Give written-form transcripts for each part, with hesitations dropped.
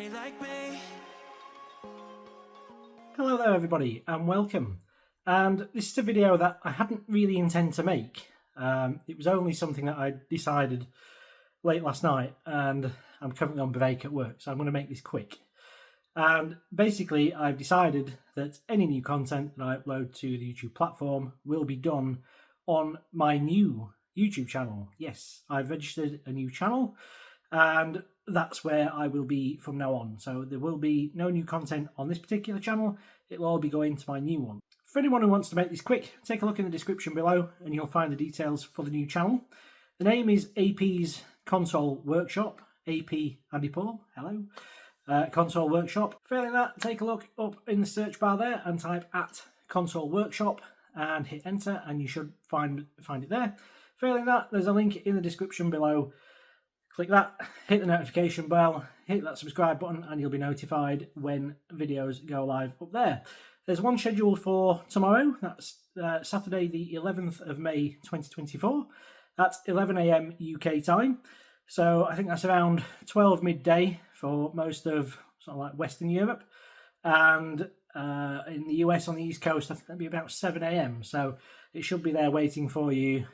somebody like me. Hello there everybody and welcome. And this is a video that I hadn't really intended to make. It was only something that I decided late last night, and I'm currently on break at work, so I'm going to make this quick. And basically I've decided that any new content that I upload to the YouTube platform will be done on my new YouTube channel. Yes, I've registered a new channel and that's where I will be from now on. So there will be no new content on this particular channel. It'll all be going to my new one. For anyone who wants to make this quick, take a look in the description below and you'll find the details for the new channel. The name is AP's Console Workshop. AP Andy Paul, hello. Console Workshop. Failing that, take a look up in the search bar there and type @Console Workshop and hit enter and you should find it there. Failing that, there's a link in the description below. Click that, hit the notification bell, hit that subscribe button and you'll be notified when videos go live up there. There's one scheduled for tomorrow, that's Saturday the 11th of May 2024. That's 11 AM UK time. So I think that's around 12 midday for most of sort of like Western Europe. And in the US on the East Coast, I think that'd be about 7 AM. So it should be there waiting for you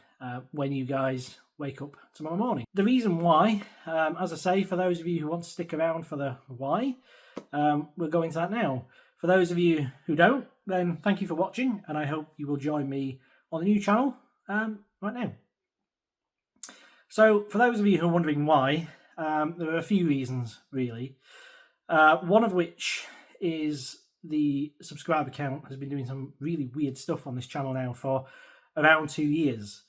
when you guys wake up tomorrow morning. The reason why, as I say, for those of you who want to stick around for the why, we'll go into that now. For those of you who don't, then thank you for watching and I hope you will join me on the new channel right now. So for those of you who are wondering why, there are a few reasons really. One of which is the subscriber count has been doing some really weird stuff on this channel now for around 2 years.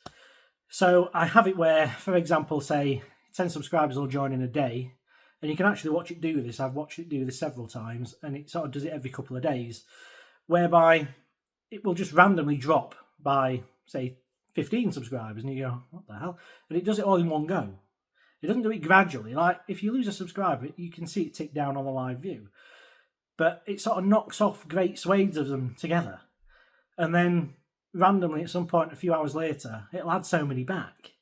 So I have it where, for example, say 10 subscribers will join in a day and you can actually watch it do this. I've watched it do this several times and it sort of does it every couple of days, whereby it will just randomly drop by, say, 15 subscribers and you go, what the hell? And it does it all in one go. It doesn't do it gradually. Like if you lose a subscriber, you can see it tick down on the live view. But it sort of knocks off great swathes of them together. And then randomly at some point a few hours later it'll add so many back,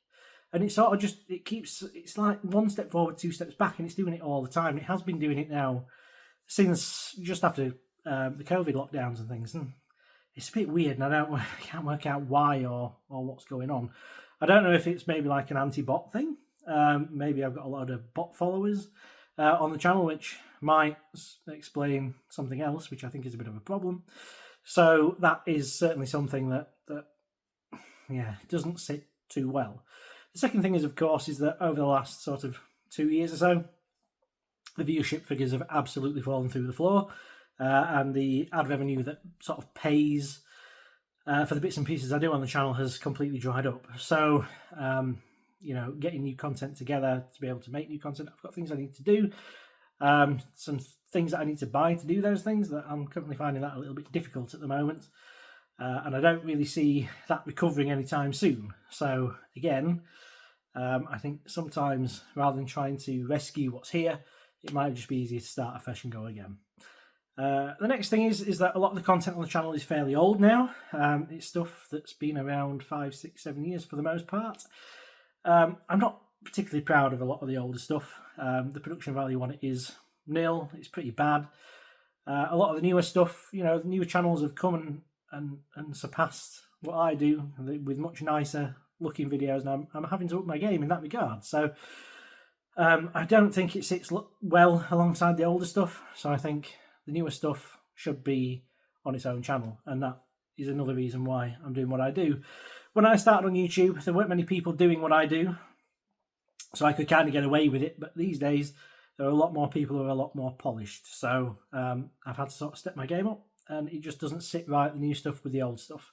and it sort of just it's like one step forward, two steps back, and it's doing it all the time. It has been doing it now since just after the COVID lockdowns and things, and it's a bit weird and I can't work out why or what's going on. I don't know if it's maybe like an anti-bot thing. Maybe I've got a lot of bot followers on the channel, which might explain something else, which I think is a bit of a problem. So that is certainly something that doesn't sit too well. The second thing is, of course, is that over the last sort of 2 years or so, the viewership figures have absolutely fallen through the floor, and the ad revenue that sort of pays for the bits and pieces I do on the channel has completely dried up. So, getting new content together to be able to make new content, I've got things I need to do. Some things that I need to buy to do those things that I'm currently finding that a little bit difficult at the moment, and I don't really see that recovering anytime soon. So again, I think sometimes rather than trying to rescue what's here, it might just be easier to start afresh and go again. The next thing is that a lot of the content on the channel is fairly old now. It's stuff that's been around 5, 6, 7 years for the most part. I'm not particularly proud of a lot of the older stuff. The production value on it is nil. It's pretty bad. A lot of the newer stuff, the newer channels have come and surpassed what I do with much nicer looking videos, and I'm having to up my game in that regard. So I don't think it sits well alongside the older stuff. So I think the newer stuff should be on its own channel, and that is another reason why I'm doing what I do. When I started on YouTube, there weren't many people doing what I do, so I could kind of get away with it. But these days, there are a lot more people who are a lot more polished. So I've had to sort of step my game up, and it just doesn't sit right, the new stuff with the old stuff.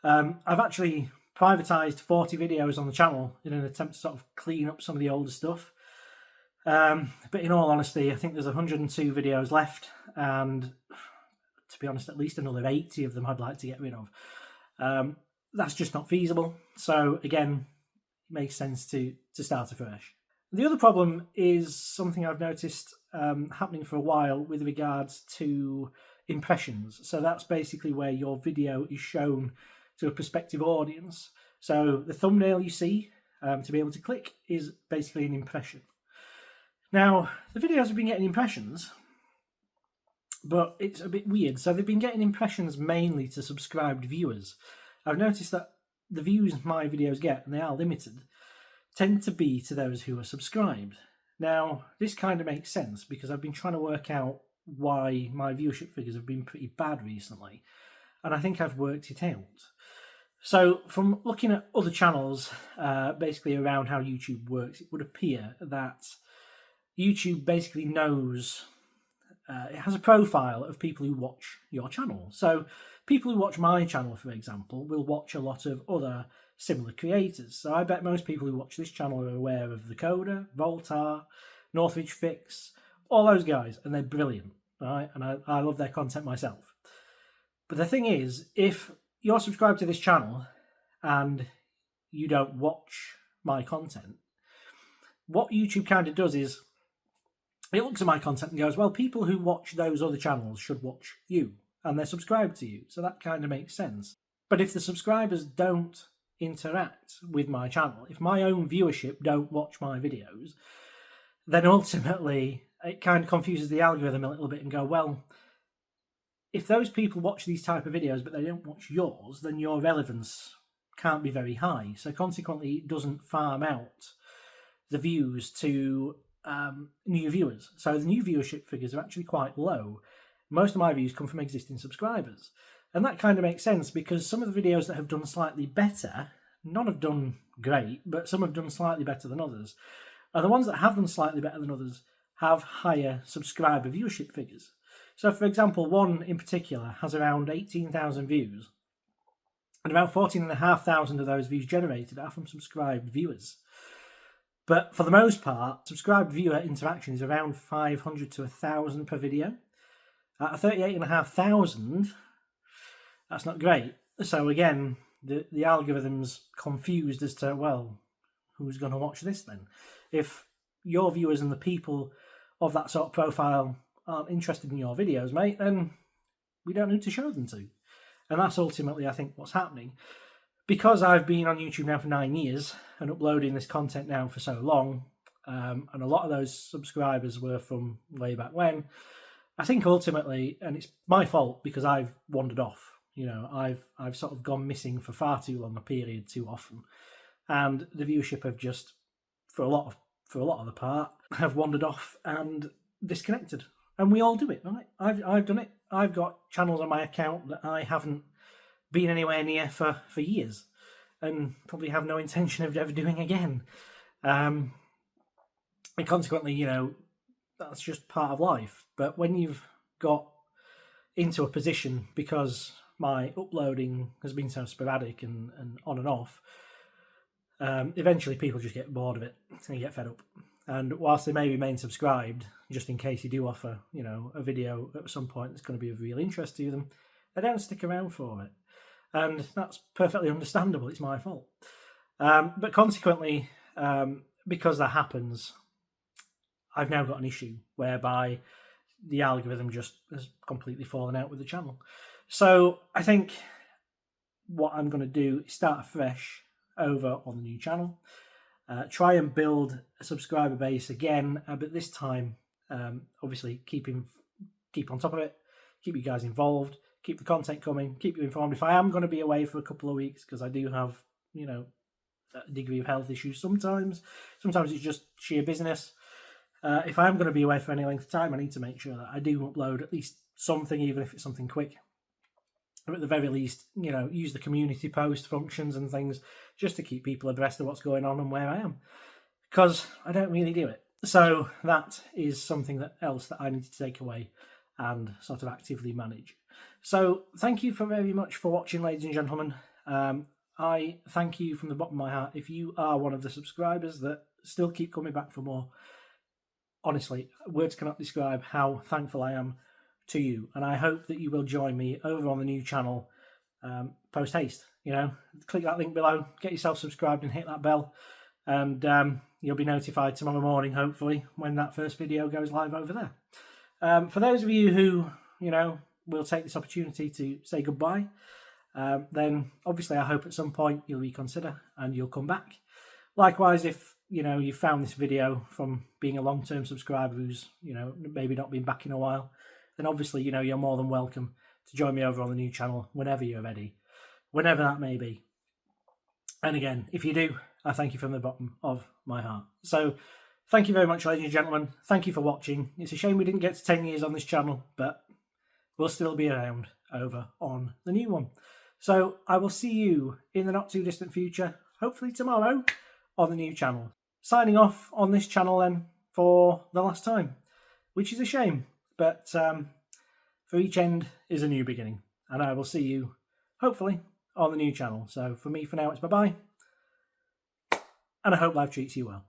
I've actually privatised 40 videos on the channel in an attempt to sort of clean up some of the older stuff. But in all honesty, I think there's 102 videos left, and to be honest, at least another 80 of them I'd like to get rid of. That's just not feasible. So again, it makes sense to start afresh. The other problem is something I've noticed happening for a while with regards to impressions. So that's basically where your video is shown to a prospective audience. So the thumbnail you see to be able to click is basically an impression. Now, the videos have been getting impressions, but it's a bit weird. So they've been getting impressions mainly to subscribed viewers. I've noticed that the views my videos get, and they are limited, tend to be to those who are subscribed. Now, this kind of makes sense because I've been trying to work out why my viewership figures have been pretty bad recently, and I think I've worked it out. So, from looking at other channels, basically around how YouTube works, it would appear that YouTube basically knows, it has a profile of people who watch your channel. So, people who watch my channel, for example, will watch a lot of other similar creators. So I bet most people who watch this channel are aware of The Coder, Voltar, Northridge Fix, all those guys, and they're brilliant, right? And I love their content myself. But the thing is, if you're subscribed to this channel and you don't watch my content, what YouTube kind of does is it looks at my content and goes, well, people who watch those other channels should watch you, and they're subscribed to you. So that kind of makes sense. But if the subscribers don't interact with my channel, if my own viewership don't watch my videos, then ultimately it kind of confuses the algorithm a little bit and go, well, if those people watch these type of videos but they don't watch yours, then your relevance can't be very high. So consequently, it doesn't farm out the views to new viewers. So the new viewership figures are actually quite low. Most of my views come from existing subscribers. And that kind of makes sense because some of the videos that have done slightly better, none have done great, but some have done slightly better than others. And the ones that have done slightly better than others have higher subscriber viewership figures. So, for example, one in particular has around 18,000 views, and about 14,500 of those views generated are from subscribed viewers. But for the most part, subscribed viewer interaction is around 500 to 1,000 per video. At 38,500, that's not great. So again, the algorithm's confused as to, well, who's going to watch this then? If your viewers and the people of that sort of profile aren't interested in your videos, mate, then we don't need to show them to. And that's ultimately, I think, what's happening. Because I've been on YouTube now for 9 years and uploading this content now for so long, and a lot of those subscribers were from way back when, I think ultimately, and it's my fault because I've wandered off. You know, I've sort of gone missing for far too long a period too often, and the viewership have just, for a lot of the part, have wandered off and disconnected. And we all do it, right? I've done it. I've got channels on my account that I haven't been anywhere near for years, and probably have no intention of ever doing again. And consequently, you know, that's just part of life. But when you've got into a position, because my uploading has been so sporadic and on and off, eventually people just get bored of it and you get fed up. And whilst they may remain subscribed, just in case you do offer, you know, a video at some point that's going to be of real interest to them, they don't stick around for it. And that's perfectly understandable. It's my fault. But consequently, because that happens, I've now got an issue whereby the algorithm just has completely fallen out with the channel. So I think what I'm going to do is start afresh over on the new channel, try and build a subscriber base again, but this time, obviously, keep on top of it, keep you guys involved, keep the content coming, keep you informed. If I am going to be away for a couple of weeks, because I do have, you know, a degree of health issues sometimes it's just sheer business. If I'm going to be away for any length of time, I need to make sure that I do upload at least something, even if it's something quick. Or at the very least, you know, use the community post functions and things just to keep people abreast of what's going on and where I am. Because I don't really do it. So that is something else that I need to take away and sort of actively manage. So thank you very much for watching, ladies and gentlemen. I thank you from the bottom of my heart if you are one of the subscribers that still keep coming back for more. Honestly, words cannot describe how thankful I am to you, and I hope that you will join me over on the new channel post haste. You know, click that link below, get yourself subscribed and hit that bell, and you'll be notified tomorrow morning, hopefully, when that first video goes live over there. For those of you who, you know, will take this opportunity to say goodbye, then obviously I hope at some point you'll reconsider and you'll come back. Likewise, if you found this video from being a long-term subscriber who's maybe not been back in a while, then obviously you're more than welcome to join me over on the new channel whenever you're ready, whenever that may be. And again, if you do, I thank you from the bottom of my heart. So thank you very much, ladies and gentlemen. Thank you for watching. It's a shame we didn't get to 10 years on this channel, but we'll still be around over on the new one. So I will see you in the not too distant future, hopefully tomorrow, on the new channel. Signing off on this channel then for the last time, which is a shame, but for each end is a new beginning. And I will see you, hopefully, on the new channel. So for me, for now, it's bye-bye. And I hope life treats you well.